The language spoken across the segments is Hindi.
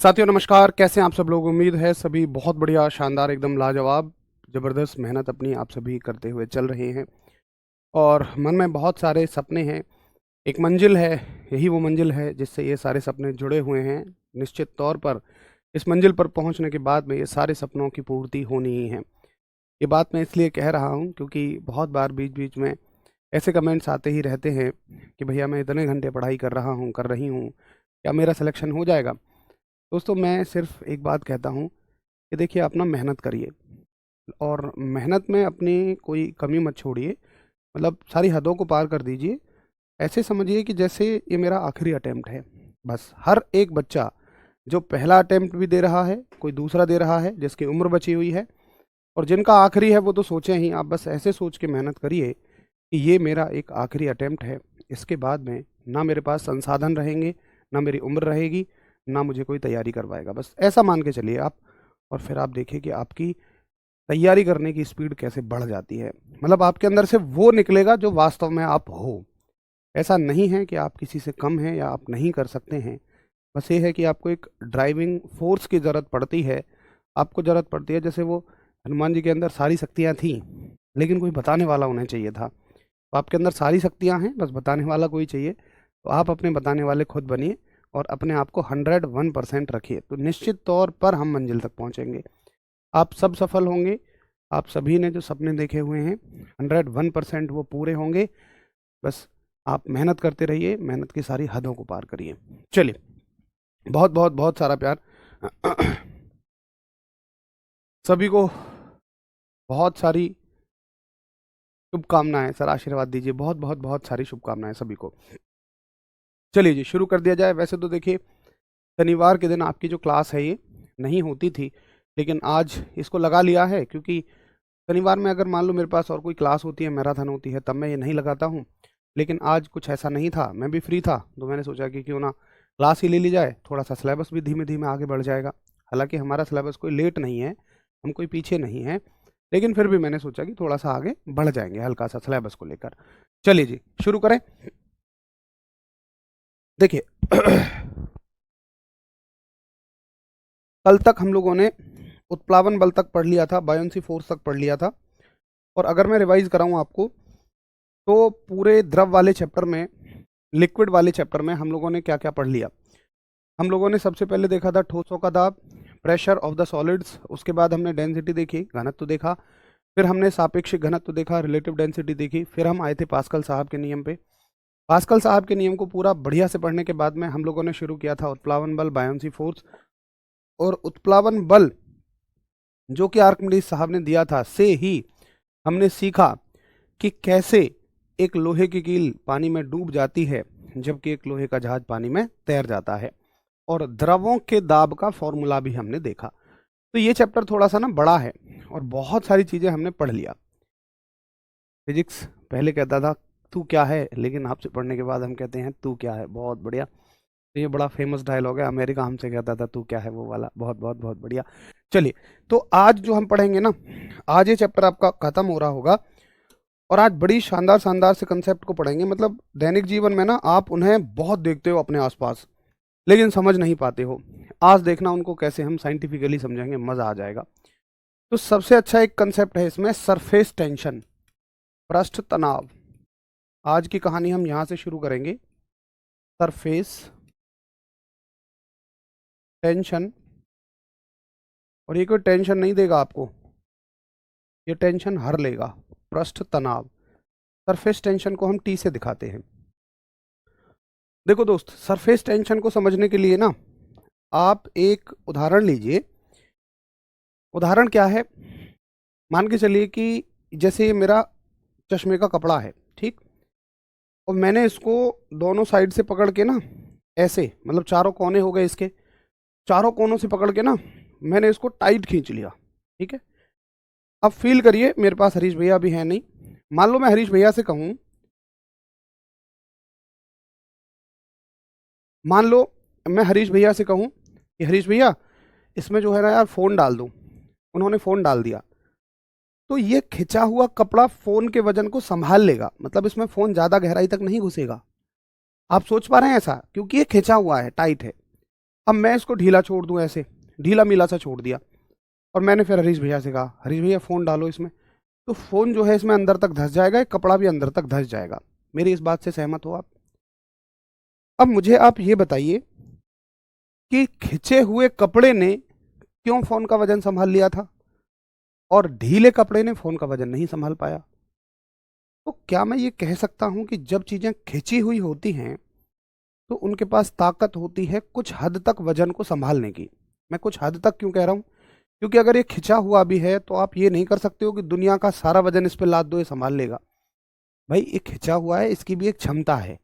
साथियों नमस्कार, कैसे हैं आप सब लोग। उम्मीद है सभी बहुत बढ़िया, शानदार, एकदम लाजवाब, ज़बरदस्त मेहनत अपनी आप सभी करते हुए चल रहे हैं और मन में बहुत सारे सपने हैं। एक मंजिल है, यही वो मंजिल है जिससे ये सारे सपने जुड़े हुए हैं। निश्चित तौर पर इस मंजिल पर पहुंचने के बाद में ये सारे सपनों की पूर्ति होनी ही है। ये बात मैं इसलिए कह रहा हूं क्योंकि बहुत बार बीच-बीच में ऐसे कमेंट्स आते ही रहते हैं कि भैया मैं इतने घंटे पढ़ाई कर रहा हूं, कर रही हूं, क्या मेरा सिलेक्शन हो जाएगा? दोस्तों मैं सिर्फ एक बात कहता हूँ कि देखिए आप ना मेहनत करिए और मेहनत में अपनी कोई कमी मत छोड़िए, मतलब सारी हदों को पार कर दीजिए। ऐसे समझिए कि जैसे ये मेरा आखिरी अटेम्प्ट है। बस हर एक बच्चा जो पहला अटेम्प्ट भी दे रहा है, कोई दूसरा दे रहा है, जिसकी उम्र बची हुई है और जिनका आखिरी है वो तो सोचें ही। आप बस ऐसे सोच के मेहनत करिए कि ये मेरा एक आखिरी अटेम्प्ट है। इसके बाद में ना मेरे पास संसाधन रहेंगे, ना मेरी उम्र रहेगी, ना मुझे कोई तैयारी करवाएगा। बस ऐसा मान के चलिए आप, और फिर आप देखिए कि आपकी तैयारी करने की स्पीड कैसे बढ़ जाती है। मतलब आपके अंदर से वो निकलेगा जो वास्तव में आप हो। ऐसा नहीं है कि आप किसी से कम हैं या आप नहीं कर सकते हैं। बस ये है कि आपको एक ड्राइविंग फ़ोर्स की ज़रूरत पड़ती है। आपको ज़रूरत पड़ती है, जैसे वो हनुमान जी के अंदर सारी शक्तियाँ थीं, लेकिन कोई बताने वाला उन्हें चाहिए था। तो आपके अंदर सारी शक्तियाँ हैं, बस बताने वाला कोई चाहिए। तो आप अपने बताने वाले खुद बनिए और अपने आप को 101% रखिए, तो निश्चित तौर पर हम मंजिल तक पहुँचेंगे। आप सब सफल होंगे। आप सभी ने जो सपने देखे हुए हैं 101% वो पूरे होंगे। बस आप मेहनत करते रहिए, मेहनत की सारी हदों को पार करिए। चलिए, बहुत बहुत बहुत सारा प्यार सभी को, बहुत सारी शुभकामनाएं। सर आशीर्वाद दीजिए, बहुत बहुत बहुत सारी शुभकामनाएं सभी को। चलिए जी, शुरू कर दिया जाए। वैसे तो देखिए शनिवार के दिन आपकी जो क्लास है ये नहीं होती थी, लेकिन आज इसको लगा लिया है क्योंकि शनिवार में अगर मान लो मेरे पास और कोई क्लास होती है, मैराथन होती है, तब मैं ये नहीं लगाता हूँ। लेकिन आज कुछ ऐसा नहीं था, मैं भी फ्री था, तो मैंने सोचा कि क्यों ना क्लास ही ले ली जाए। थोड़ा सा सिलेबस भी धीमे धीमे आगे बढ़ जाएगा। हालांकि हमारा सिलेबस कोई लेट नहीं है, हम कोई पीछे नहीं है, लेकिन फिर भी मैंने सोचा कि थोड़ा सा आगे बढ़ जाएंगे हल्का सा सिलेबस को लेकर। चलिए जी, शुरू करें। देखिए कल तक हम लोगों ने उत्प्लावन बल तक पढ़ लिया था, बायोंसी फोर्स तक पढ़ लिया था। और अगर मैं रिवाइज कराऊं आपको, तो पूरे द्रव वाले चैप्टर में, लिक्विड वाले चैप्टर में हम लोगों ने क्या क्या पढ़ लिया। हम लोगों ने सबसे पहले देखा था ठोसों का दाब, प्रेशर ऑफ द सॉलिड्स। उसके बाद हमने डेंसिटी देखी, घनत्व देखा। फिर हमने सापेक्षिक घनत्व देखा, रिलेटिव डेंसिटी देखी। फिर हम आए थे पास्कल साहब के नियम पे। पास्कल साहब के नियम को पूरा बढ़िया से पढ़ने के बाद में हम लोगों ने शुरू किया था उत्प्लावन बल, बायोंसी फोर्स। और उत्प्लावन बल जो कि आर्किमिडीज साहब ने दिया था से ही हमने सीखा कि कैसे एक लोहे की कील पानी में डूब जाती है जबकि एक लोहे का जहाज पानी में तैर जाता है। और द्रवों के दाब का फॉर्मूला भी हमने देखा। तो ये चैप्टर थोड़ा सा ना बड़ा है और बहुत सारी चीजें हमने पढ़ लिया। फिजिक्स पहले कहता था तू क्या है, लेकिन आपसे पढ़ने के बाद हम कहते हैं तू क्या है। बहुत बढ़िया। तो ये बड़ा फेमस डायलॉग है, अमेरिका हमसे कहता था तू क्या है, वो वाला। बहुत बहुत बहुत बढ़िया। चलिए, तो आज जो हम पढ़ेंगे ना, आज ये चैप्टर आपका खत्म हो रहा होगा और आज बड़ी शानदार शानदार से कंसेप्ट को पढ़ेंगे। मतलब दैनिक जीवन में ना आप उन्हें बहुत देखते हो अपने आसपास, लेकिन समझ नहीं पाते हो। आज देखना उनको कैसे हम साइंटिफिकली समझेंगे, मजा आ जाएगा। तो सबसे अच्छा एक कंसेप्ट है इसमें, सरफेस टेंशन, पृष्ठ तनाव। आज की कहानी हम यहां से शुरू करेंगे। सरफेस टेंशन, और ये कोई टेंशन नहीं देगा आपको, ये टेंशन हर लेगा। पृष्ठ तनाव, सरफेस टेंशन को हम टी से दिखाते हैं। देखो दोस्त, सरफेस टेंशन को समझने के लिए ना आप एक उदाहरण लीजिए। उदाहरण क्या है, मान के चलिए कि जैसे ये मेरा चश्मे का कपड़ा है, ठीक। और मैंने इसको दोनों साइड से पकड़ के ना, ऐसे, मतलब चारों कोने हो गए इसके, चारों कोनों से पकड़ के ना मैंने इसको टाइट खींच लिया, ठीक है। अब फील करिए, मेरे पास हरीश भैया भी है नहीं। मान लो मैं हरीश भैया से कहूं, मान लो मैं हरीश भैया से कहूं कि हरीश भैया इसमें जो है ना यार फ़ोन डाल दूं। उन्होंने फ़ोन डाल दिया, तो ये खिंचा हुआ कपड़ा फ़ोन के वजन को संभाल लेगा, मतलब इसमें फ़ोन ज़्यादा गहराई तक नहीं घुसेगा। आप सोच पा रहे हैं ऐसा, क्योंकि ये खिंचा हुआ है, टाइट है। अब मैं इसको ढीला छोड़ दूं, ऐसे ढीला मीला सा छोड़ दिया, और मैंने फिर हरीश भैया से कहा, हरीश भैया फ़ोन डालो इसमें, तो फ़ोन जो है इसमें अंदर तक धंस जाएगा, एक कपड़ा भी अंदर तक धंस जाएगा। मेरी इस बात से सहमत हो आप? अब मुझे आप ये बताइए कि खिंचे हुए कपड़े ने क्यों फ़ोन का वजन संभाल लिया था और ढीले कपड़े ने फ़ोन का वजन नहीं संभाल पाया? तो क्या मैं ये कह सकता हूँ कि जब चीज़ें खिंची हुई होती हैं तो उनके पास ताकत होती है कुछ हद तक वजन को संभालने की? मैं कुछ हद तक क्यों कह रहा हूँ? क्योंकि अगर ये खिंचा हुआ भी है तो आप ये नहीं कर सकते हो कि दुनिया का सारा वजन इस पे लाद दो, ये संभाल लेगा। भाई ये खिंचा हुआ है, इसकी भी एक क्षमता है।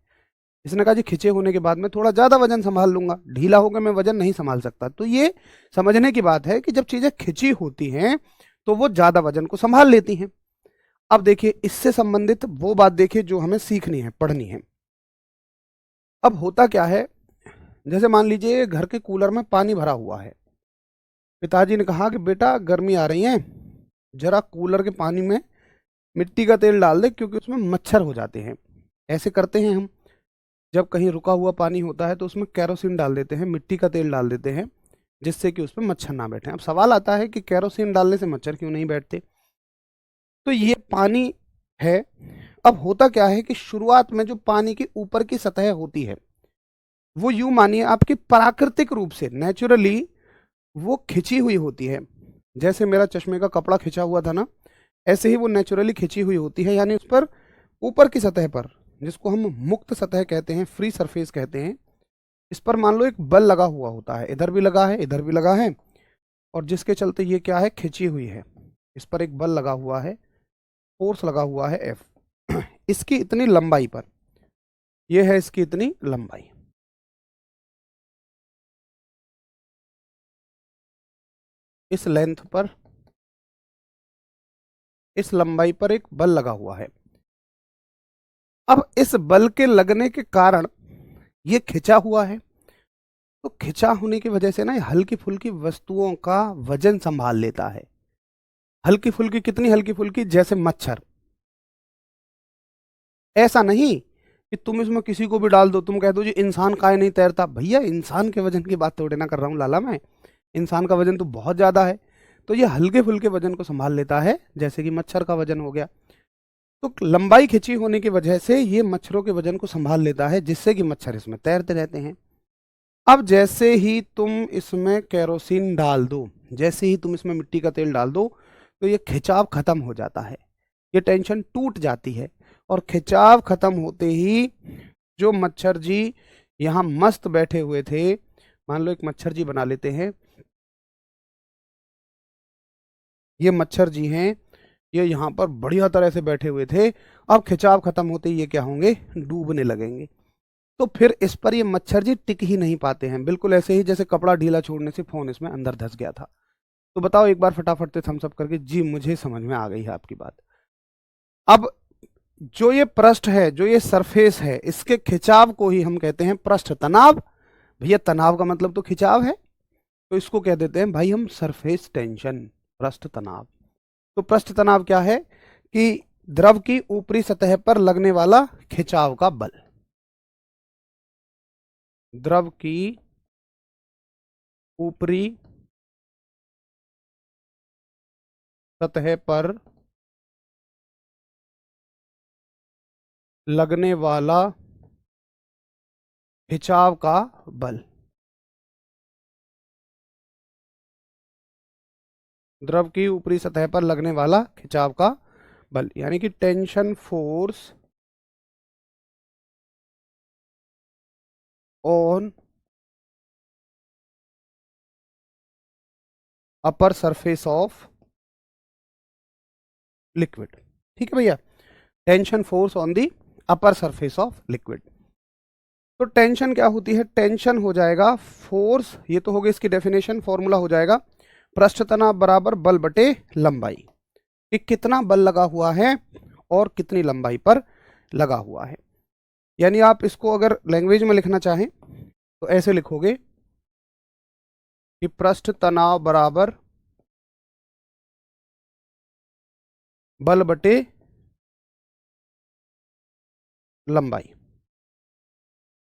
इसने कहा जी खिंचे होने के बाद मैं थोड़ा ज़्यादा वजन संभाल लूंगा, ढीला होकर मैं वजन नहीं संभाल सकता। तो ये समझने की बात है कि जब चीज़ें खिंची होती हैं तो वो ज़्यादा वजन को संभाल लेती हैं। अब देखिए इससे संबंधित वो बात देखिए जो हमें सीखनी है, पढ़नी है। अब होता क्या है, जैसे मान लीजिए घर के कूलर में पानी भरा हुआ है। पिताजी ने कहा कि बेटा गर्मी आ रही है, जरा कूलर के पानी में मिट्टी का तेल डाल दे क्योंकि उसमें मच्छर हो जाते हैं। ऐसे करते हैं हम, जब कहीं रुका हुआ पानी होता है तो उसमें कैरोसिन डाल देते हैं, मिट्टी का तेल डाल देते हैं, जिससे कि उसमें मच्छर ना बैठे। अब सवाल आता है कि कैरोसिन डालने से मच्छर क्यों नहीं बैठते? तो ये पानी है। अब होता क्या है कि शुरुआत में जो पानी की ऊपर की सतह होती है वो यूं मानिए आपकी प्राकृतिक रूप से नेचुरली वो खिंची हुई होती है। जैसे मेरा चश्मे का कपड़ा खिंचा हुआ था ना, ऐसे ही वो नेचुरली खिंची हुई होती है। यानी उस पर ऊपर की सतह पर, जिसको हम मुक्त सतह कहते हैं, फ्री सरफेस कहते हैं, इस पर मान लो एक बल लगा हुआ होता है, इधर भी लगा है इधर भी लगा है, और जिसके चलते ये क्या है, खिंची हुई है। इस पर एक बल लगा हुआ है, फोर्स लगा हुआ है एफ इसकी इतनी लंबाई पर, यह है इसकी इतनी लंबाई। इस लेंथ पर, इस लंबाई पर एक बल लगा हुआ है। अब इस बल के लगने के कारण ये खिंचा हुआ है। तो खिंचा होने की वजह से ना ये हल्की फुल्की वस्तुओं का वजन संभाल लेता है। हल्की फुल्की कितनी हल्की फुल्की? जैसे मच्छर। ऐसा नहीं कि तुम इसमें किसी को भी डाल दो, तुम कह दो जी इंसान काहे नहीं तैरता। भैया इंसान के वजन की बात थोड़ी ना कर रहा हूँ लाला मैं, इंसान का वजन तो बहुत ज्यादा है। तो ये हल्के फुल्के वजन को संभाल लेता है, जैसे कि मच्छर का वजन हो गया। तो लंबाई खिंची होने की वजह से ये मच्छरों के वजन को संभाल लेता है, जिससे कि मच्छर इसमें तैरते रहते हैं। अब जैसे ही तुम इसमें केरोसिन डाल दो, जैसे ही तुम इसमें मिट्टी का तेल डाल दो, तो ये खिंचाव खत्म हो जाता है, ये टेंशन टूट जाती है। और खिंचाव खत्म होते ही जो मच्छर जी यहाँ मस्त बैठे हुए थे, मान लो एक मच्छर जी बना लेते हैं, ये मच्छर जी हैं, ये यहाँ पर बढ़िया तरह से बैठे हुए थे। अब खिंचाव खत्म होते ही ये क्या होंगे, डूबने लगेंगे। तो फिर इस पर ये मच्छर जी टिक ही नहीं पाते हैं, बिल्कुल ऐसे ही जैसे कपड़ा ढीला छोड़ने से फोन इसमें अंदर धंस गया था। तो बताओ एक बार फटाफट से थम्स अप करके, जी मुझे समझ में आ गई है आपकी बात। अब जो ये पृष्ठ है, जो ये सरफेस है, इसके खिंचाव को ही हम कहते हैं पृष्ठ तनाव। भैया तनाव का मतलब तो खिंचाव है, तो इसको कह देते हैं भाई हम सरफेस टेंशन, पृष्ठ तनाव। तो पृष्ठ तनाव क्या है कि द्रव की ऊपरी सतह पर लगने वाला खिंचाव का बल। द्रव की ऊपरी सतह पर लगने वाला खिंचाव का बल। द्रव की ऊपरी सतह पर लगने वाला खिंचाव का बल, यानी कि tension force on upper surface of liquid. ठीक है भैया, tension force on the upper surface of liquid. तो टेंशन क्या होती है, टेंशन हो जाएगा फोर्स, ये तो हो गई इसकी डेफिनेशन, फॉर्मूला हो जाएगा पृष्ठ तनाव बराबर बल बटे लंबाई, कि कितना बल लगा हुआ है और कितनी लंबाई पर लगा हुआ है। यानी आप इसको अगर लैंग्वेज में लिखना चाहें तो ऐसे लिखोगे कि पृष्ठ तनाव बराबर बल बटे लंबाई,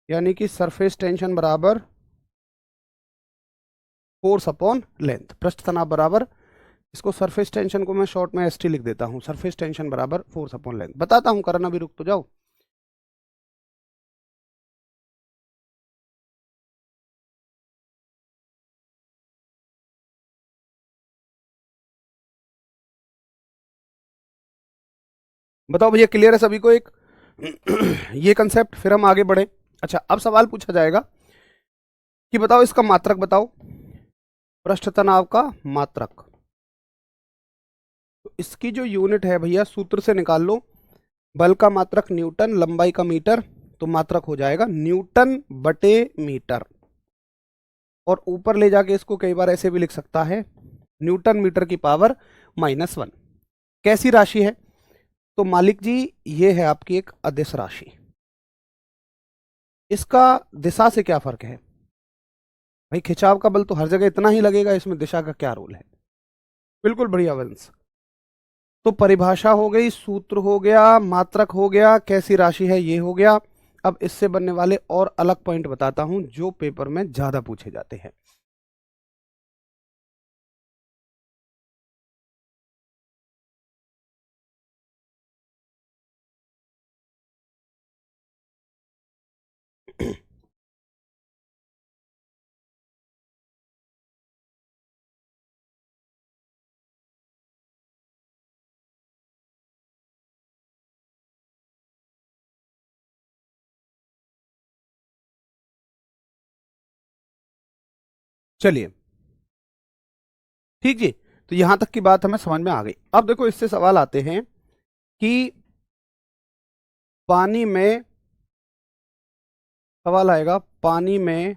यानी कि सरफेस टेंशन बराबर फोर्स अपॉन लेंथ। पृष्ठ तनाव बराबर, इसको सरफेस टेंशन को मैं शॉर्ट में एसटी लिख देता हूं, सरफेस टेंशन बराबर फोर्स अपॉन लेंथ। बताता हूं, करना भी रुक तो जाओ। बताओ भैया, क्लियर है सभी को एक ये कंसेप्ट? फिर हम आगे बढ़े। अच्छा, अब सवाल पूछा जाएगा कि बताओ इसका मात्रक बताओ, पृष्ठ तनाव का मात्रक। तो इसकी जो यूनिट है भैया, सूत्र से निकाल लो। बल का मात्रक न्यूटन, लंबाई का मीटर, तो मात्रक हो जाएगा न्यूटन बटे मीटर। और ऊपर ले जाके इसको कई बार ऐसे भी लिख सकता है, न्यूटन मीटर की पावर -1। कैसी राशि है? तो मालिक जी, ये है आपकी एक अदिश राशि। इसका दिशा से क्या फर्क है भाई? खिंचाव का बल तो हर जगह इतना ही लगेगा, इसमें दिशा का क्या रोल है? बिल्कुल बढ़िया वंश। तो परिभाषा हो गई, सूत्र हो गया, मात्रक हो गया, कैसी राशि है ये हो गया। अब इससे बनने वाले और अलग पॉइंट बताता हूं जो पेपर में ज्यादा पूछे जाते हैं। चलिए, ठीक जी। तो यहां तक की बात हमें समझ में आ गई। अब देखो, इससे सवाल आते हैं कि पानी में, सवाल आएगा पानी में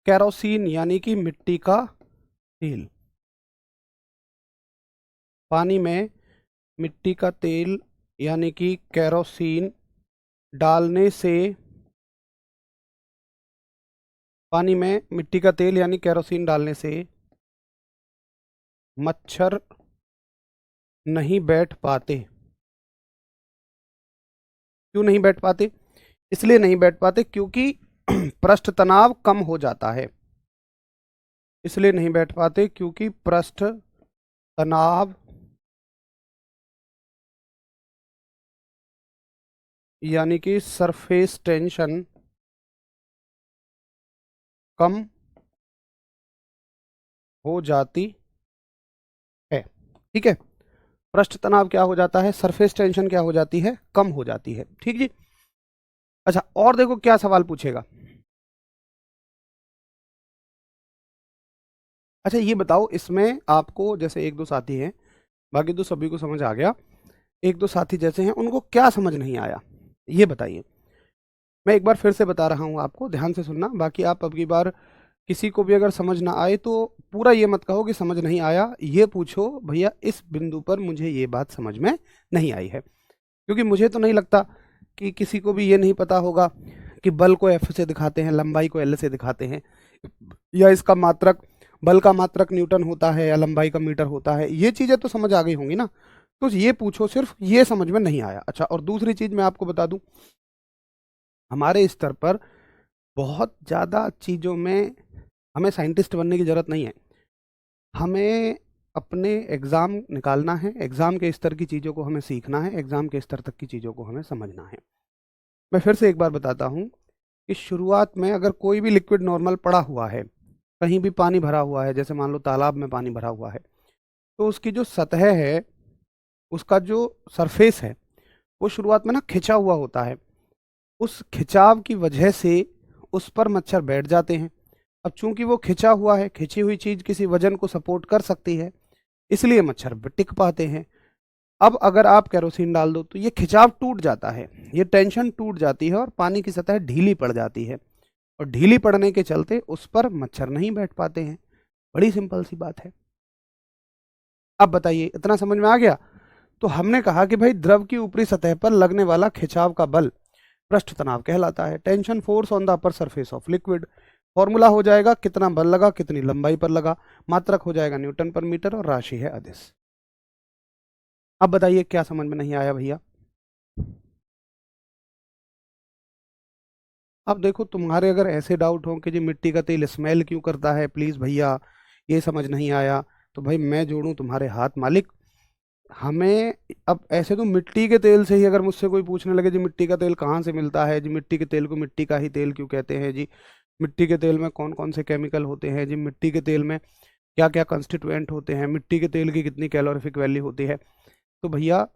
केरोसिन यानी कि मिट्टी का तेल, पानी में मिट्टी का तेल यानी कि केरोसिन डालने से, पानी में मिट्टी का तेल यानी केरोसिन डालने से मच्छर नहीं बैठ पाते। क्यों नहीं बैठ पाते? इसलिए नहीं बैठ पाते क्योंकि पृष्ठ तनाव कम हो जाता है। इसलिए नहीं बैठ पाते क्योंकि पृष्ठ तनाव यानी कि सरफेस टेंशन कम हो जाती है। ठीक है, पृष्ठ तनाव क्या हो जाता है, सरफेस टेंशन क्या हो जाती है, कम हो जाती है। ठीक जी। अच्छा, और देखो क्या सवाल पूछेगा। अच्छा, ये बताओ, इसमें आपको जैसे एक दो साथी हैं, बाकी तो सभी को समझ आ गया, एक दो साथी जैसे हैं उनको क्या समझ नहीं आया, ये बताइए। मैं एक बार फिर से बता रहा हूं आपको, ध्यान से सुनना। बाकी आप अब की बार किसी को भी अगर समझ ना आए तो पूरा ये मत कहो कि समझ नहीं आया, ये पूछो भैया इस बिंदु पर मुझे ये बात समझ में नहीं आई है। क्योंकि मुझे तो नहीं लगता कि किसी को भी ये नहीं पता होगा कि बल को एफ से दिखाते हैं, लंबाई को एल से दिखाते हैं, या इसका मात्रक, बल का मात्रक न्यूटन होता है या लंबाई का मीटर होता है। ये चीज़ें तो समझ आ गई होंगी ना। तो ये पूछो, सिर्फ ये समझ में नहीं आया। अच्छा, और दूसरी चीज़ मैं आपको बता दूं, हमारे स्तर पर बहुत ज़्यादा चीज़ों में हमें साइंटिस्ट बनने की ज़रूरत नहीं है। हमें अपने एग्ज़ाम निकालना है, एग्ज़ाम के स्तर की चीज़ों को हमें सीखना है, एग्ज़ाम के स्तर तक की चीज़ों को हमें समझना है। मैं फिर से एक बार बताता हूँ कि शुरुआत में अगर कोई भी लिक्विड नॉर्मल पड़ा हुआ है, कहीं भी पानी भरा हुआ है, जैसे मान लो तालाब में पानी भरा हुआ है, तो उसकी जो सतह है, उसका जो सरफेस है, वो शुरुआत में ना खिंचा हुआ होता है। उस खिंचाव की वजह से उस पर मच्छर बैठ जाते हैं। अब चूंकि वो खिंचा हुआ है, खिंची हुई चीज किसी वजन को सपोर्ट कर सकती है, इसलिए मच्छर टिक पाते हैं। अब अगर आप केरोसिन डाल दो तो ये खिंचाव टूट जाता है, ये टेंशन टूट जाती है और पानी की सतह ढीली पड़ जाती है, और ढीली पड़ने के चलते उस पर मच्छर नहीं बैठ पाते हैं। बड़ी सिंपल सी बात है। अब बताइए, इतना समझ में आ गया? तो हमने कहा कि भाई द्रव की ऊपरी सतह पर लगने वाला खिंचाव का बल पृष्ठ तनाव कहलाता है। Tension force on the upper surface of liquid. Formula हो जाएगा कितना बल लगा, कितनी लंबाई पर लगा, मात्रक हो जाएगा न्यूटन पर मीटर, और राशि है अदिश। अब बताइए क्या समझ में नहीं आया भैया? अब देखो तुम्हारे अगर ऐसे डाउट हो कि जी मिट्टी का तेल स्मेल क्यों करता है, प्लीज भैया ये समझ नहीं आया, तो भाई मैं जोड़ूं तुम्हारे हाथ मालिक। हमें अब ऐसे तो मिट्टी के तेल से ही अगर मुझसे कोई पूछने लगे जी मिट्टी का तेल कहाँ से मिलता है, जी मिट्टी के तेल को मिट्टी का ही तेल क्यों कहते हैं, जी मिट्टी के तेल में कौन कौन से केमिकल होते हैं, जी मिट्टी के तेल में क्या क्या कंस्टिट्यूएंट होते हैं, मिट्टी के तेल की कितनी कैलोरीफिक वैल्यू होती है, तो भैया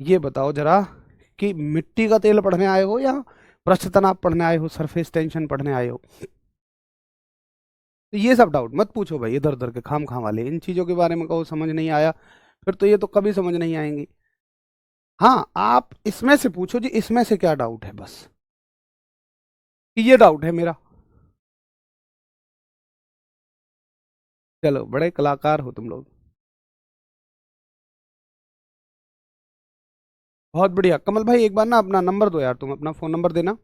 ये बताओ जरा कि मिट्टी का तेल पढ़ने आए हो या पृष्ठ तनाव पढ़ने आए हो, सरफेस टेंशन पढ़ने आए हो। तो ये सब डाउट मत पूछो भाई इधर उधर के खाम खाम वाले, इन चीज़ों के बारे में कहो समझ नहीं आया, फिर तो ये तो कभी समझ नहीं आएंगी। हाँ आप इसमें से पूछो जी इसमें से क्या डाउट है, बस कि ये डाउट है मेरा। चलो बड़े कलाकार हो तुम लोग, बहुत बढ़िया। कमल भाई एक बार ना अपना नंबर दो यार, तुम अपना फ़ोन नंबर देना,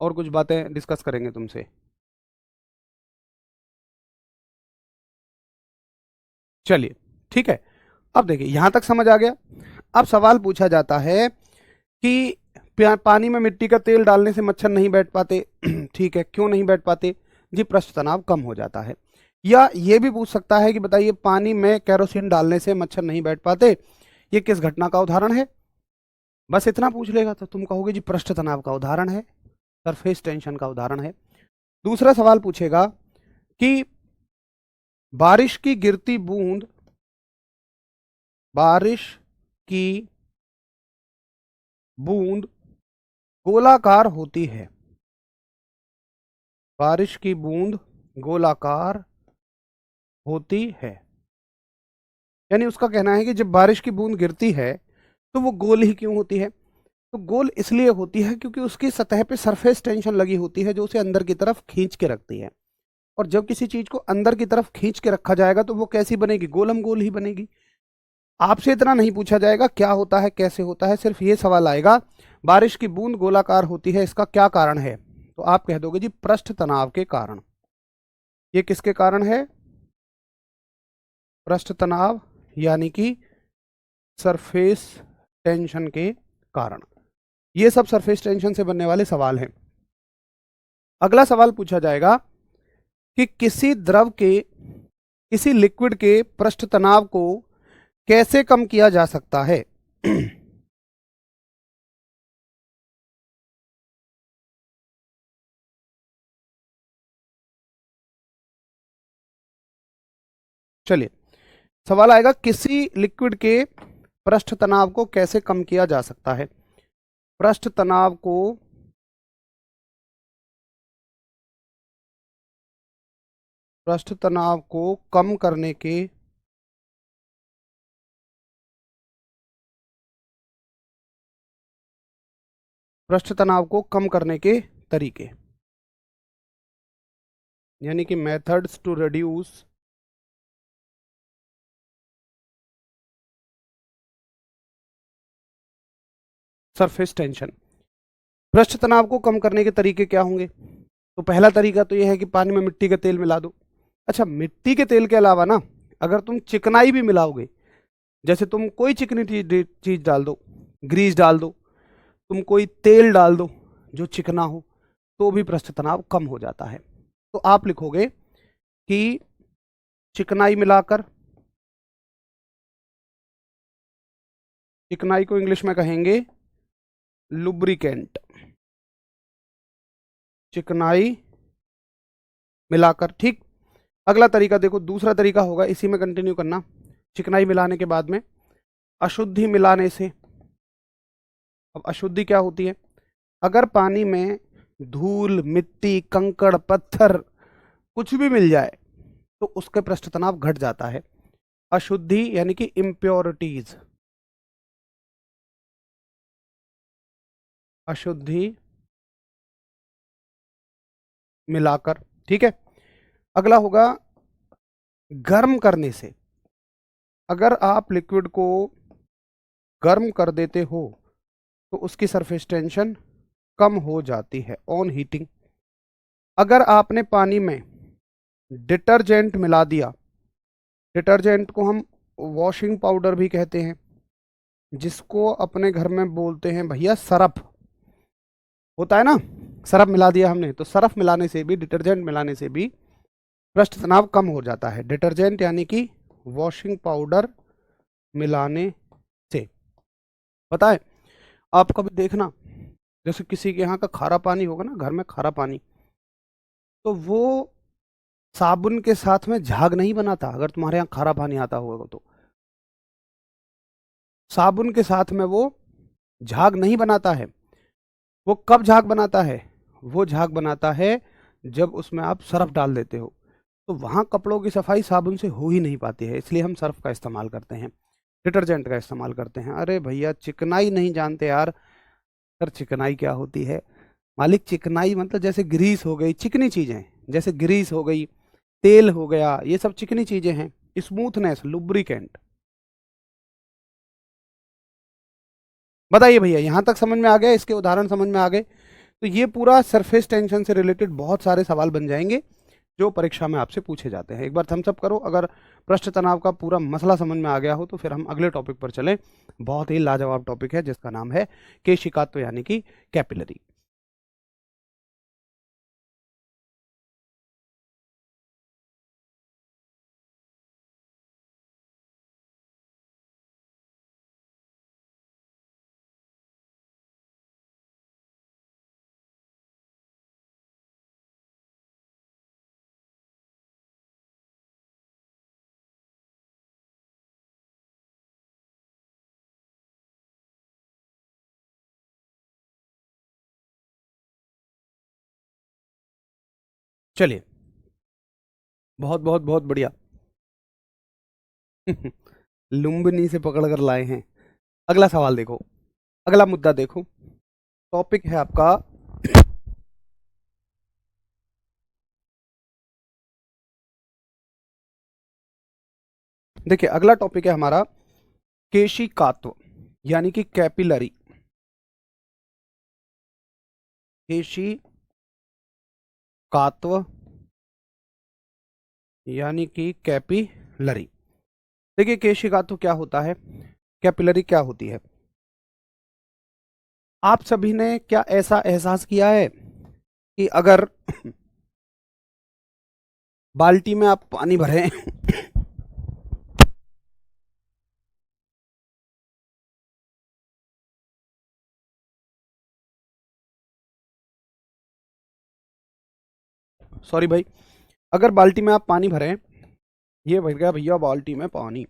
और कुछ बातें डिस्कस करेंगे तुमसे। चलिए ठीक है। अब देखिए यहाँ तक समझ आ गया। अब सवाल पूछा जाता है कि पानी में मिट्टी का तेल डालने से मच्छर नहीं बैठ पाते। ठीक है, क्यों नहीं बैठ पाते, जी पृष्ठ तनाव कम हो जाता है। या ये भी पूछ सकता है कि बताइए पानी में केरोसिन डालने से मच्छर नहीं बैठ पाते, ये किस घटना का उदाहरण है। बस इतना पूछ लेगा तो तुम कहोगे जी पृष्ठ तनाव का उदाहरण है, सरफेस टेंशन का उदाहरण है। दूसरा सवाल पूछेगा कि बारिश की गिरती बूंद, बारिश की बूंद गोलाकार होती है, बारिश की बूंद गोलाकार होती है। यानी उसका कहना है कि जब बारिश की बूंद गिरती है तो वो गोल ही क्यों होती है, तो गोल इसलिए होती है क्योंकि उसकी सतह पे सरफेस टेंशन लगी होती है जो उसे अंदर की तरफ खींच के रखती है। और जब किसी चीज को अंदर की तरफ खींच के रखा जाएगा तो वो कैसी बनेगी, गोलम गोल ही बनेगी। आपसे इतना नहीं पूछा जाएगा क्या होता है कैसे होता है, सिर्फ ये सवाल आएगा बारिश की बूंद गोलाकार होती है इसका क्या कारण है, तो आप कह दोगे जी पृष्ठ तनाव के कारण। ये किसके कारण है, पृष्ठ तनाव यानी कि सरफेस टेंशन के कारण। ये सब सरफेस टेंशन से बनने वाले सवाल हैं। अगला सवाल पूछा जाएगा कि किसी द्रव के, किसी लिक्विड के पृष्ठ तनाव को कैसे कम किया जा सकता है। चलिए सवाल आएगा किसी लिक्विड के पृष्ठ तनाव को कैसे कम किया जा सकता है। पृष्ठ तनाव को, पृष्ठ तनाव को कम करने के, पृष्ठ तनाव को कम करने के तरीके, यानी कि methods to reduce surface tension. पृष्ठ तनाव को कम करने के तरीके क्या होंगे, तो पहला तरीका तो यह है कि पानी में मिट्टी का तेल मिला दो। अच्छा मिट्टी के तेल के अलावा ना अगर तुम चिकनाई भी मिलाओगे, जैसे तुम कोई चिकनी चीज डाल दो, ग्रीस डाल दो, तुम कोई तेल डाल दो जो चिकना हो, तो भी पृष्ठ तनाव कम हो जाता है। तो आप लिखोगे कि चिकनाई मिलाकर, चिकनाई को इंग्लिश में कहेंगे लुब्रिकेंट, चिकनाई मिलाकर। ठीक, अगला तरीका देखो, दूसरा तरीका होगा इसी में कंटिन्यू करना। चिकनाई मिलाने के बाद में अशुद्धि मिलाने से, अब अशुद्धि क्या होती है, अगर पानी में धूल मिट्टी कंकड़ पत्थर कुछ भी मिल जाए तो उसके पृष्ठ तनाव घट जाता है। अशुद्धि यानी कि इम्प्योरिटीज, अशुद्धि मिलाकर। ठीक है, अगला होगा गर्म करने से, अगर आप लिक्विड को गर्म कर देते हो तो उसकी सरफेस टेंशन कम हो जाती है, ऑन हीटिंग। अगर आपने पानी में डिटर्जेंट मिला दिया, डिटर्जेंट को हम वॉशिंग पाउडर भी कहते हैं, जिसको अपने घर में बोलते हैं भैया सरफ, होता है ना, सरफ मिला दिया हमने, तो सरफ मिलाने से भी, डिटर्जेंट मिलाने से भी पृष्ठ तनाव कम हो जाता है। डिटर्जेंट यानी कि वॉशिंग पाउडर मिलाने से। पता है, आप कभी देखना, जैसे किसी के यहाँ का खारा पानी होगा ना, घर में खारा पानी, तो वो साबुन के साथ में झाग नहीं बनाता। अगर तुम्हारे यहाँ खारा पानी आता होगा तो साबुन के साथ में वो झाग नहीं बनाता है। वो कब झाग बनाता है? वो झाग बनाता है जब उसमें आप सरफ डाल देते हो, तो वहाँ कपड़ों की सफाई साबुन से हो ही नहीं पाती है, इसलिए हम सर्फ का इस्तेमाल करते हैं, डिटर्जेंट का इस्तेमाल करते हैं। अरे भैया चिकनाई नहीं जानते यार। सर चिकनाई क्या होती है मालिक? चिकनाई मतलब जैसे ग्रीस हो गई, चिकनी चीजें, जैसे ग्रीस हो गई, तेल हो गया, ये सब चिकनी चीजें हैं। Smoothness, lubricant. बताइए भैया, यहां तक समझ में आ गया? इसके उदाहरण समझ में आ गए? तो ये पूरा सरफेस टेंशन से रिलेटेड बहुत सारे सवाल बन जाएंगे जो परीक्षा में आपसे पूछे जाते हैं। एक बार थम्स अप करो अगर पृष्ठ तनाव का पूरा मसला समझ में आ गया हो, तो फिर हम अगले टॉपिक पर चलें। बहुत ही लाजवाब टॉपिक है जिसका नाम है केशिकात्व यानी कि कैपिलरी। चलिए, बहुत बहुत बहुत बढ़िया। लुम्बिनी से पकड़ कर लाए हैं। अगला सवाल देखो, अगला मुद्दा देखो। टॉपिक है आपका, देखिए अगला टॉपिक है हमारा केशिकात्व यानी कि कैपिलरी। केशिकात्व यानी कि कैपिलरी। देखिए केशिकात्व क्या होता है, कैपिलरी क्या होती है। आप सभी ने क्या ऐसा एहसास किया है कि अगर बाल्टी में आप पानी भरें सॉरी भाई, अगर बाल्टी में आप पानी भरें, ये भर गया भैया बाल्टी में पानी,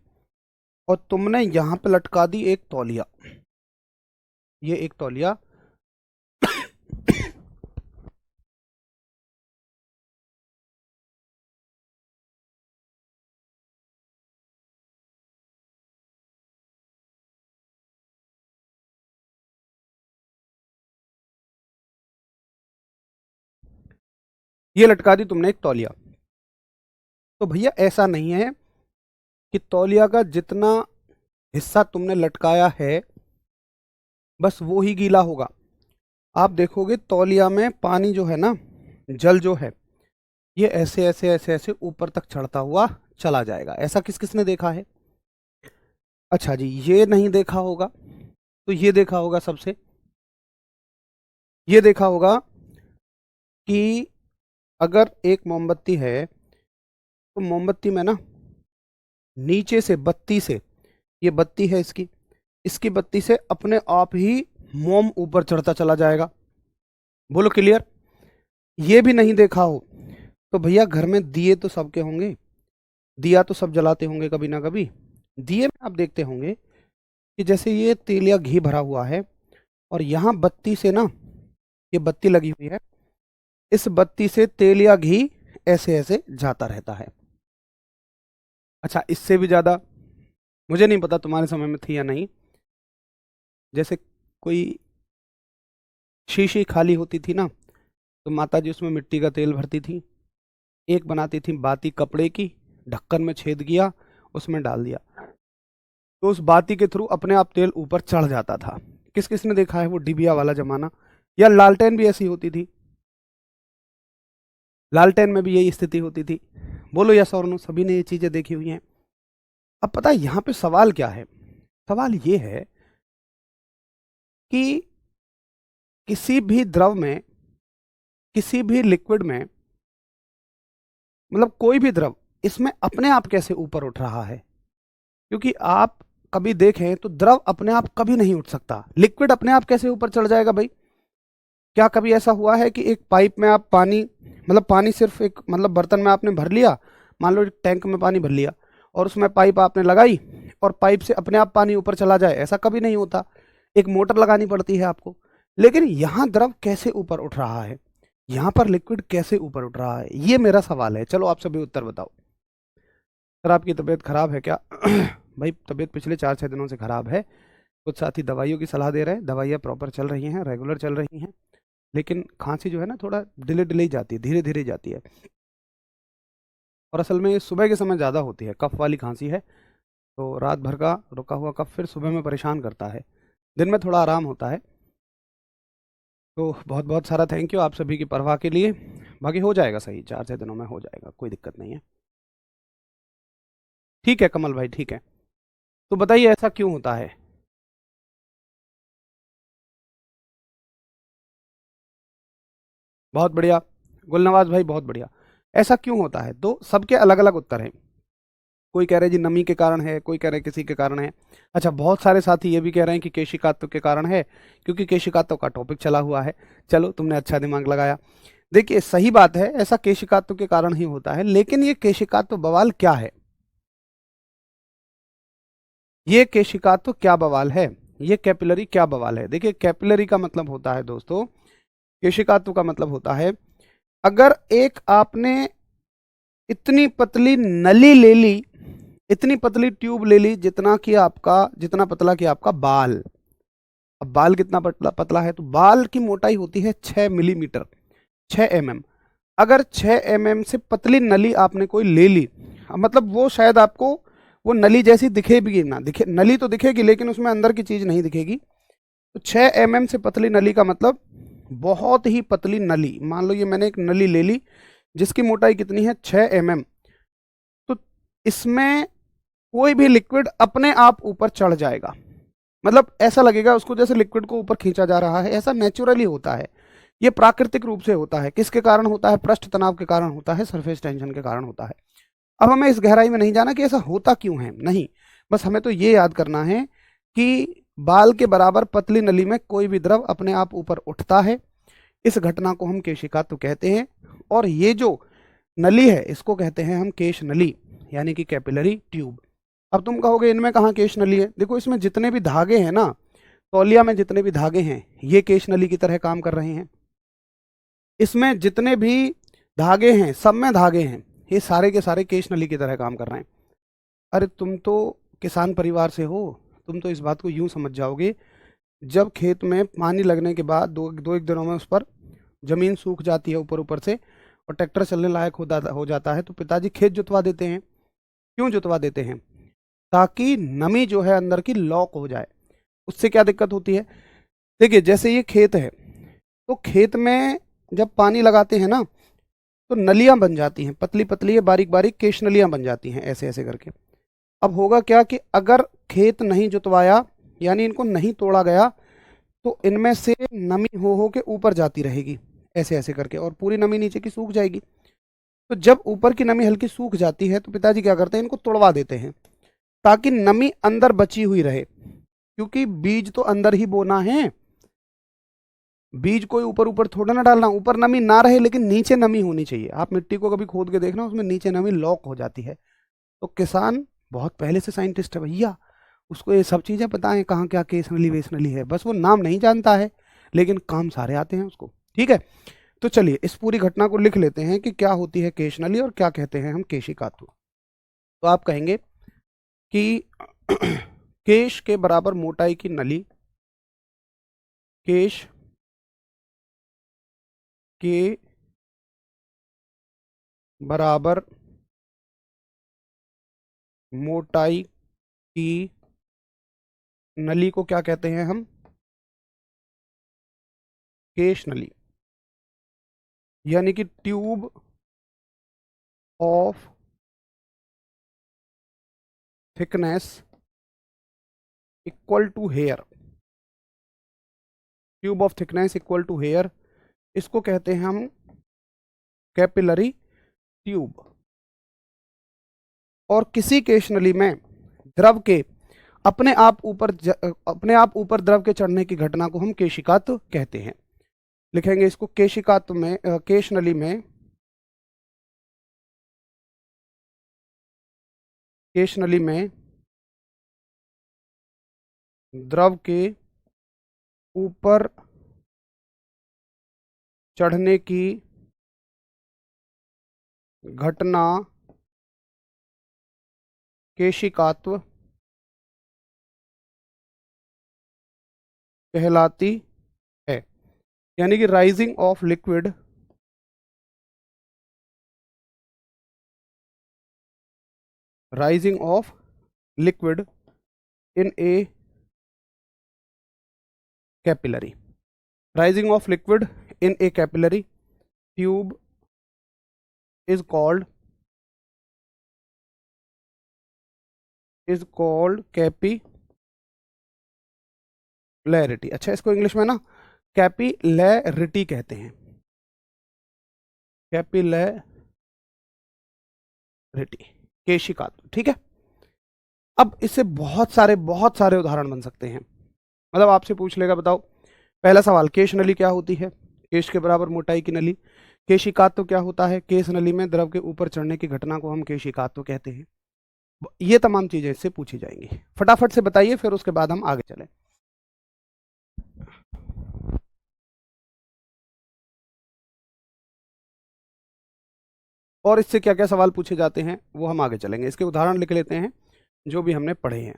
और तुमने यहां पे लटका दी एक तौलिया, ये एक तौलिया ये लटका दी तुमने एक तौलिया, तो भैया ऐसा नहीं है कि तौलिया का जितना हिस्सा तुमने लटकाया है बस वो ही गीला होगा। आप देखोगे तौलिया में पानी जो है ना, जल जो है, ये ऐसे ऐसे ऐसे ऐसे ऊपर तक चढ़ता हुआ चला जाएगा। ऐसा किस किसने देखा है? अच्छा जी, ये नहीं देखा होगा तो ये देखा होगा सबसे, ये देखा होगा कि अगर एक मोमबत्ती है तो मोमबत्ती में ना नीचे से बत्ती से, ये बत्ती है इसकी, इसकी बत्ती से अपने आप ही मोम ऊपर चढ़ता चला जाएगा। बोलो क्लियर? ये भी नहीं देखा हो तो भैया घर में दिए तो सबके होंगे, दिया तो सब जलाते होंगे कभी ना कभी। दिए में आप देखते होंगे कि जैसे ये तेल या घी भरा हुआ है और यहाँ बत्ती से ना, ये बत्ती लगी हुई है, इस बत्ती से तेल या घी ऐसे ऐसे जाता रहता है। अच्छा इससे भी ज्यादा मुझे नहीं पता तुम्हारे समय में थी या नहीं, जैसे कोई शीशी खाली होती थी ना, तो माता जी उसमें मिट्टी का तेल भरती थी, एक बनाती थी बाती कपड़े की, ढक्कन में छेद किया, उसमें डाल दिया, तो उस बाती के थ्रू अपने आप तेल ऊपर चढ़ जाता था। किस किसने देखा है वो डिबिया वाला जमाना? या लालटेन भी ऐसी होती थी, लालटेन में भी यही स्थिति होती थी। बोलो यस और नो, सभी ने ये चीजें देखी हुई हैं। अब पता है यहाँ पे सवाल क्या है? सवाल ये है कि किसी भी द्रव में, किसी भी लिक्विड में, मतलब कोई भी द्रव इसमें अपने आप कैसे ऊपर उठ रहा है। क्योंकि आप कभी देखें तो द्रव अपने आप कभी नहीं उठ सकता, लिक्विड अपने आप कैसे ऊपर चढ़ जाएगा भाई। क्या कभी ऐसा हुआ है कि एक पाइप में आप पानी, मतलब पानी सिर्फ एक मतलब बर्तन में आपने भर लिया, मान लो एक टैंक में पानी भर लिया और उसमें पाइप आपने लगाई और पाइप से अपने आप पानी ऊपर चला जाए, ऐसा कभी नहीं होता, एक मोटर लगानी पड़ती है आपको। लेकिन यहाँ द्रव कैसे ऊपर उठ रहा है, यहाँ पर लिक्विड कैसे ऊपर उठ रहा है, ये मेरा सवाल है। चलो आप सभी उत्तर बताओ। सर आपकी तबीयत खराब है क्या? भाई तबीयत पिछले 4-6 दिनों से खराब है। कुछ साथी दवाइयों की सलाह दे रहे हैं, दवाइयाँ प्रॉपर चल रही हैं, रेगुलर चल रही हैं, लेकिन खांसी जो है ना थोड़ा डिले डिले ही जाती है, धीरे धीरे जाती है। और असल में सुबह के समय ज़्यादा होती है, कफ वाली खांसी है। तो रात भर का रुका हुआ कफ फिर सुबह में परेशान करता है, दिन में थोड़ा आराम होता है। तो बहुत बहुत सारा थैंक यू आप सभी की परवाह के लिए। बाकी हो जाएगा सही, 4-6 दिनों में हो जाएगा, कोई दिक्कत नहीं है। ठीक है कमल भाई, ठीक है। तो बताइए ऐसा क्यों होता है। बहुत बढ़िया गुलनवाज भाई, बहुत बढ़िया। ऐसा क्यों होता है, तो सबके अलग अलग उत्तर हैं। कोई कह रहे हैं जी नमी के कारण है, कोई कह रहे हैं किसी के कारण है। अच्छा, बहुत सारे साथी ये भी कह रहे हैं कि केशिकात्व के कारण है, क्योंकि केशिकात्व का टॉपिक चला हुआ है। चलो तुमने अच्छा दिमाग लगाया। देखिए सही बात है, ऐसा केशिकात्व के कारण ही होता है, लेकिन ये केशिकात्व बवाल क्या है, ये केशिकात्व क्या बवाल है, ये कैपिलरी क्या बवाल है। देखिए कैपिलरी का मतलब होता है दोस्तों, केशिकात्व का मतलब होता है, अगर एक आपने इतनी पतली नली ले ली, इतनी पतली ट्यूब ले ली जितना कि आपका, जितना पतला कि आपका बाल। अब बाल कितना पतला पतला है, तो बाल की मोटाई होती है 6 मिलीमीटर, 6 mm। अगर 6 mm से पतली नली आपने कोई ले ली, मतलब वो शायद आपको वो नली जैसी दिखे भी ना दिखे, नली तो दिखेगी लेकिन उसमें अंदर की चीज नहीं दिखेगी। तो 6 mm से पतली नली का मतलब बहुत ही पतली नली। मान लो ये मैंने एक नली ले ली जिसकी मोटाई कितनी है, 6 mm। तो इसमें कोई भी लिक्विड अपने आप ऊपर चढ़ जाएगा, मतलब ऐसा लगेगा उसको जैसे लिक्विड को ऊपर खींचा जा रहा है। ऐसा नेचुरली होता है, ये प्राकृतिक रूप से होता है। किसके कारण होता है, पृष्ठ तनाव के कारण होता है, सरफेस टेंशन के कारण होता है। अब हमें इस गहराई में नहीं जाना कि ऐसा होता क्यों है, नहीं, बस हमें तो ये याद करना है कि बाल के बराबर पतली नली में कोई भी द्रव अपने आप ऊपर उठता है, इस घटना को हम केशिकात्व कहते हैं। और ये जो नली है इसको कहते हैं हम केश नली, यानी कि कैपिलरी ट्यूब। अब तुम कहोगे इनमें कहाँ केश नली है, देखो इसमें जितने भी धागे हैं ना, तौलिया में जितने भी धागे हैं ये केश नली की तरह काम कर रहे हैं। इसमें जितने भी धागे हैं, सब में धागे हैं, ये सारे के सारे केश नली की तरह काम कर रहे हैं। अरे तुम तो किसान परिवार से हो, तुम तो इस बात को यूं समझ जाओगे, जब खेत में पानी लगने के बाद दो दो एक दिनों में उस पर जमीन सूख जाती है ऊपर ऊपर से और ट्रैक्टर चलने लायक हो जाता है, तो पिताजी खेत जुतवा देते हैं। क्यों जुतवा देते हैं, ताकि नमी जो है अंदर की लॉक हो जाए। उससे क्या दिक्कत होती है, देखिए जैसे ये खेत है, तो खेत में जब पानी लगाते हैं ना तो नलियां बन जाती हैं, पतली पतली बारीक बारीक केश नलियां बन जाती हैं ऐसे ऐसे करके। अब होगा क्या कि अगर खेत नहीं जुतवाया, यानी इनको नहीं तोड़ा गया, तो इनमें से नमी हो के ऊपर जाती रहेगी ऐसे ऐसे करके, और पूरी नमी नीचे की सूख जाएगी। तो जब ऊपर की नमी हल्की सूख जाती है तो पिताजी क्या करते हैं, इनको तोड़वा देते हैं, ताकि नमी अंदर बची हुई रहे। क्योंकि बीज तो अंदर ही बोना है, बीज कोई ऊपर ऊपर थोड़ा ना डालना, ऊपर नमी ना रहे लेकिन नीचे नमी होनी चाहिए। आप मिट्टी को कभी खोद के देखना, उसमें नीचे नमी लॉक हो जाती है। तो किसान बहुत पहले से साइंटिस्ट है भैया, उसको ये सब चीजें पता है, कहाँ क्या केस नली वेस नली है, बस वो नाम नहीं जानता है, लेकिन काम सारे आते हैं उसको। ठीक है, तो चलिए इस पूरी घटना को लिख लेते हैं कि क्या होती है केश नली और क्या कहते हैं हम केशिकात्व। तो आप कहेंगे कि केश के बराबर मोटाई की नली, केश के बराबर मोटाई की नली को क्या कहते हैं हम, केश नली, यानी कि tube of thickness equal to hair. Tube of thickness equal to hair, इसको कहते हैं हम कैपिलरी ट्यूब। और किसी केश नली में द्रव के अपने आप ऊपर द्रव के चढ़ने की घटना को हम केशिकात्व कहते हैं। लिखेंगे इसको केशिकात्व में, केश नली में, केश नली में द्रव के ऊपर चढ़ने की घटना केशिकात्व कहलाती है। यानी कि rising of liquid, rising of liquid in A capillary, rising of liquid in A capillary tube is called capillarity. अच्छा, इसको इंग्लिश में ना कैपिलैरिटी कहते हैं, कैपिलैरिटी, केशिकात्व। ठीक है। अब इससे बहुत सारे उदाहरण बन सकते हैं। मतलब आपसे पूछ लेगा, बताओ पहला सवाल, केश नली क्या होती है? केश के बराबर मोटाई की नली। केशिकात्व क्या होता है? केश नली में द्रव के ऊपर चढ़ने की घटना को हम केशिकात्व कहते हैं। ये तमाम चीजें इससे पूछी जाएंगी। फटाफट से बताइए, फिर उसके बाद हम आगे चलें। और इससे क्या क्या सवाल पूछे जाते हैं वो हम आगे चलेंगे। इसके उदाहरण लिख लेते हैं जो भी हमने पढ़े हैं।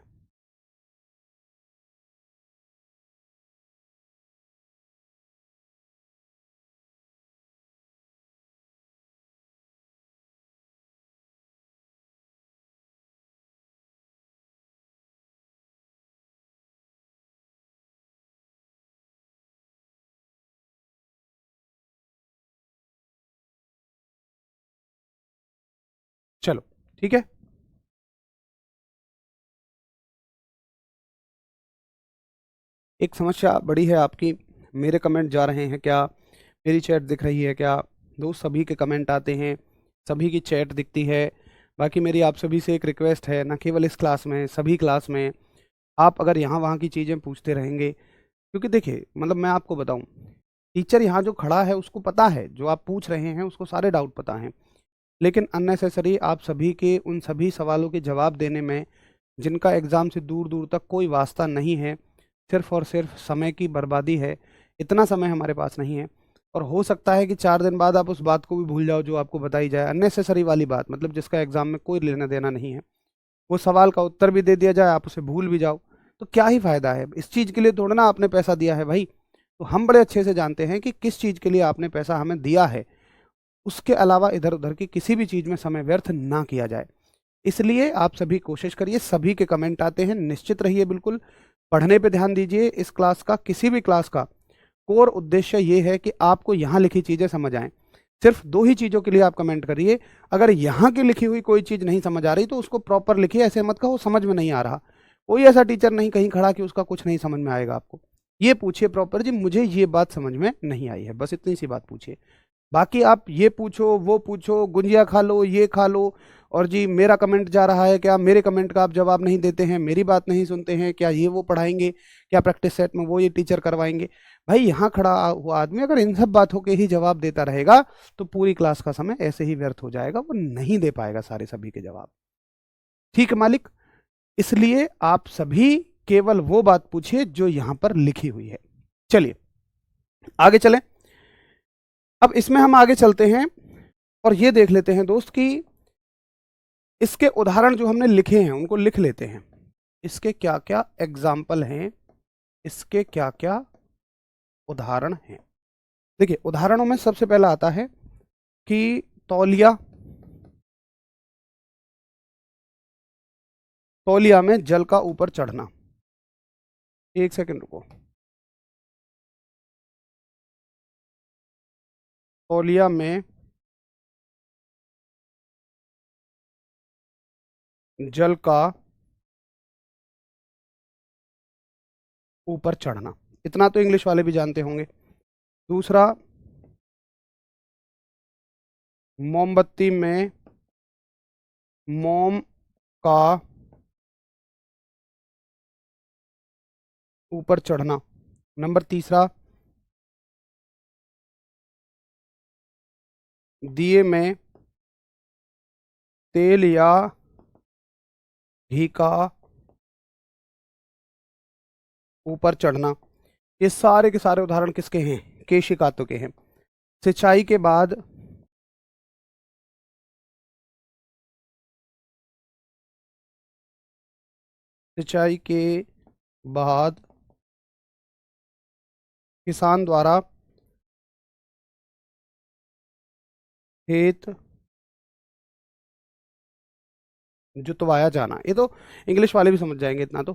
चलो ठीक है। एक समस्या बड़ी है आपकी, मेरे कमेंट जा रहे हैं क्या, मेरी चैट दिख रही है क्या? दोस्त सभी के कमेंट आते हैं, सभी की चैट दिखती है। बाकी मेरी आप सभी से एक रिक्वेस्ट है, ना केवल इस क्लास में, सभी क्लास में आप अगर यहाँ वहाँ की चीज़ें पूछते रहेंगे, क्योंकि देखिए मतलब मैं आपको बताऊँ, टीचर यहाँ जो खड़ा है उसको पता है, जो आप पूछ रहे हैं उसको सारे डाउट पता हैं, लेकिन अननेसेसरी आप सभी के उन सभी सवालों के जवाब देने में, जिनका एग्ज़ाम से दूर दूर तक कोई वास्ता नहीं है, सिर्फ और सिर्फ समय की बर्बादी है। इतना समय हमारे पास नहीं है, और हो सकता है कि 4 दिन बाद आप उस बात को भी भूल जाओ जो आपको बताई जाए, अननेसेसरी वाली बात, मतलब जिसका एग्ज़ाम में कोई लेना देना नहीं है। वो सवाल का उत्तर भी दे दिया जाए, आप उसे भूल भी जाओ, तो क्या ही फ़ायदा है? इस चीज़ के लिए थोड़ा ना आपने पैसा दिया है भाई। तो हम बड़े अच्छे से जानते हैं कि किस चीज़ के लिए आपने पैसा हमें दिया है। उसके अलावा इधर उधर की किसी भी चीज़ में समय व्यर्थ ना किया जाए। इसलिए आप सभी कोशिश करिए, सभी के कमेंट आते हैं, निश्चित रहिए, बिल्कुल पढ़ने पे ध्यान दीजिए। इस क्लास का, किसी भी क्लास का कोर उद्देश्य ये है कि आपको यहाँ लिखी चीज़ें समझ आएँ। सिर्फ 2 ही चीज़ों के लिए आप कमेंट करिए। अगर यहाँ की लिखी हुई कोई चीज़ नहीं समझ आ रही तो उसको प्रॉपर लिखिए, ऐसे मत कहो समझ में नहीं आ रहा। कोई ऐसा टीचर नहीं कहीं खड़ा कि उसका कुछ नहीं समझ में आएगा आपको। ये पूछिए प्रॉपर, जी मुझे ये बात समझ में नहीं आई है, बस इतनी सी बात पूछिए। बाकी आप ये पूछो, वो पूछो, गुंजिया खा लो, ये खा लो, और जी मेरा कमेंट जा रहा है क्या, मेरे कमेंट का आप जवाब नहीं देते हैं, मेरी बात नहीं सुनते हैं क्या, ये वो पढ़ाएंगे क्या प्रैक्टिस सेट में, वो ये टीचर करवाएंगे। भाई यहाँ खड़ा हुआ आदमी अगर इन सब बातों के ही जवाब देता रहेगा तो पूरी क्लास का समय ऐसे ही व्यर्थ हो जाएगा, वो नहीं दे पाएगा सारे सभी के जवाब। ठीक है मालिक? इसलिए आप सभी केवल वो बात पूछिए जो यहाँ पर लिखी हुई है। चलिए आगे चलें। अब इसमें हम आगे चलते हैं और ये देख लेते हैं दोस्त कि इसके उदाहरण जो हमने लिखे हैं उनको लिख लेते हैं। इसके क्या क्या एग्जाम्पल हैं, इसके क्या क्या उदाहरण हैं। देखिए उदाहरणों में सबसे पहला आता है कि तौलिया, तौलिया में जल का ऊपर चढ़ना। एक सेकंड रुको। तौलिया में जल का ऊपर चढ़ना, इतना तो इंग्लिश वाले भी जानते होंगे। दूसरा, मोमबत्ती में मोम का ऊपर चढ़ना। नंबर तीसरा, दिए में तेल या घी का ऊपर चढ़ना। ये सारे के सारे उदाहरण किसके हैं? केशिकातों के हैं। सिंचाई के बाद सिंचाई के बाद किसान द्वारा खेत जुतवाया जाना। ये तो इंग्लिश वाले भी समझ जाएंगे इतना तो।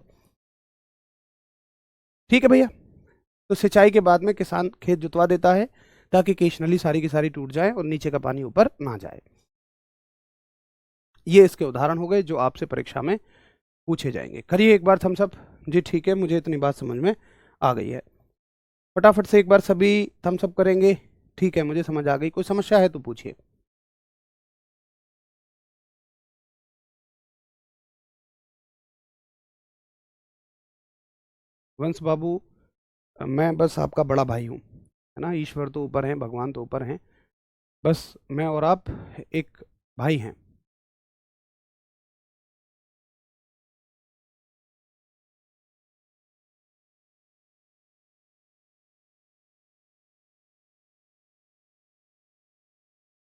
ठीक है भैया। तो सिंचाई के बाद में किसान खेत जुतवा देता है ताकि केशनली सारी की सारी टूट जाए और नीचे का पानी ऊपर ना जाए। ये इसके उदाहरण हो गए जो आपसे परीक्षा में पूछे जाएंगे। करिए एक बार थम्स अप। जी ठीक है, मुझे इतनी बात समझ में आ गई है। फटाफट से एक बार सभी थम्स अप करेंगे। ठीक है, मुझे समझ आ गई। कोई समस्या है तो पूछिए। वंश बाबू, मैं बस आपका बड़ा भाई हूँ, है ना। ईश्वर तो ऊपर हैं, भगवान तो ऊपर हैं, बस मैं और आप एक भाई हैं।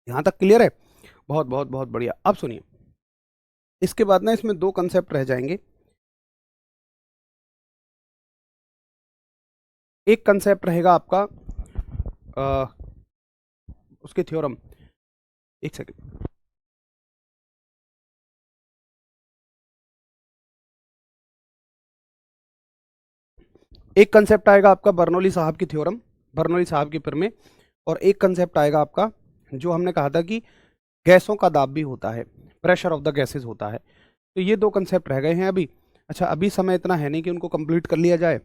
यहाँ तक क्लियर है? बहुत बहुत बहुत बढ़िया। अब सुनिए, इसके बाद ना इसमें दो कंसेप्ट रह जाएंगे। एक कंसेप्ट रहेगा आपका उसके थ्योरम। एक सेकंड। एक कंसेप्ट आएगा आपका बर्नौली साहब की थ्योरम, बर्नौली साहब के प्रमेय। और एक कंसेप्ट आएगा आपका जो हमने कहा था कि गैसों का दाब भी होता है, प्रेशर ऑफ द गैसेस होता है। तो ये दो कंसेप्ट रह गए हैं अभी। अच्छा, अभी समय इतना है नहीं कि उनको कंप्लीट कर लिया जाए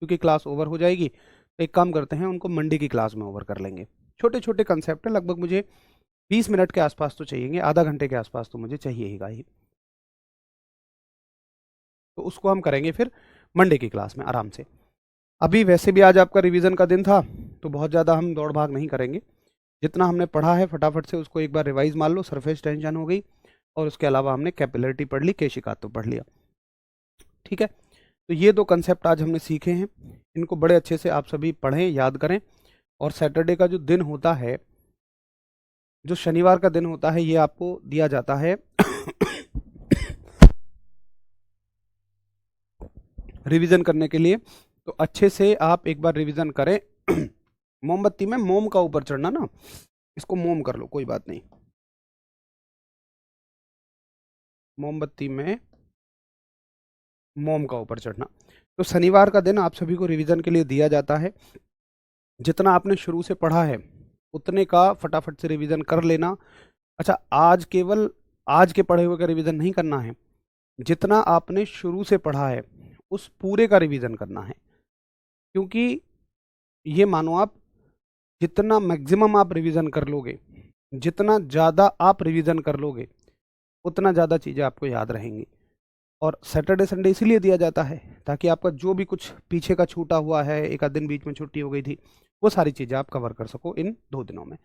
क्योंकि क्लास ओवर हो जाएगी। तो एक काम करते हैं, उनको मंडे की क्लास में ओवर कर लेंगे। छोटे छोटे कंसेप्ट है, लगभग मुझे 20 मिनट के आसपास तो चाहिए, आधा घंटे के आसपास तो मुझे चाहिए ही। तो उसको हम करेंगे फिर मंडे की क्लास में आराम से। अभी वैसे भी आज आपका रिवीजन का दिन था तो बहुत ज़्यादा हम दौड़ भाग नहीं करेंगे। जितना हमने पढ़ा है फटाफट से उसको एक बार रिवाइज मान लो। सरफेस टेंशन हो गई और उसके अलावा हमने कैपिलरिटी पढ़ ली, केशिका तो पढ़ लिया। ठीक है, तो ये दो कंसेप्ट आज हमने सीखे हैं। इनको बड़े अच्छे से आप सभी पढ़ें, याद करें। और सैटरडे का जो दिन होता है, जो शनिवार का दिन होता है, ये आपको दिया जाता है रिवीजन करने के लिए। तो अच्छे से आप एक बार रिवीजन करें। मोमबत्ती में मोम का ऊपर चढ़ना ना, इसको मोम कर लो, कोई बात नहीं। मोमबत्ती में मोम का ऊपर चढ़ना। तो शनिवार का दिन आप सभी को रिवीजन के लिए दिया जाता है। जितना आपने शुरू से पढ़ा है उतने का फटाफट से रिवीजन कर लेना। अच्छा, आज केवल आज के पढ़े हुए का रिवीजन नहीं करना है, जितना आपने शुरू से पढ़ा है उस पूरे का रिवीजन करना है। क्योंकि ये मानो आप जितना मैक्सिमम आप रिवीजन कर लोगे, जितना ज़्यादा आप रिवीजन कर लोगे, उतना ज़्यादा चीज़ें आपको याद रहेंगी। और सैटरडे संडे इसीलिए दिया जाता है ताकि आपका जो भी कुछ पीछे का छूटा हुआ है, एक आध दिन बीच में छुट्टी हो गई थी, वो सारी चीज़ें आप कवर कर सको इन 2 दिनों में।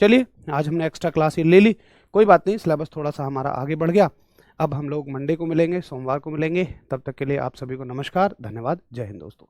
चलिए, आज हमने एक्स्ट्रा क्लास ये ले ली, कोई बात नहीं, सिलेबस थोड़ा सा हमारा आगे बढ़ गया। अब हम लोग मंडे को मिलेंगे, सोमवार को मिलेंगे। तब तक के लिए आप सभी को नमस्कार, धन्यवाद, जय हिंद दोस्तों।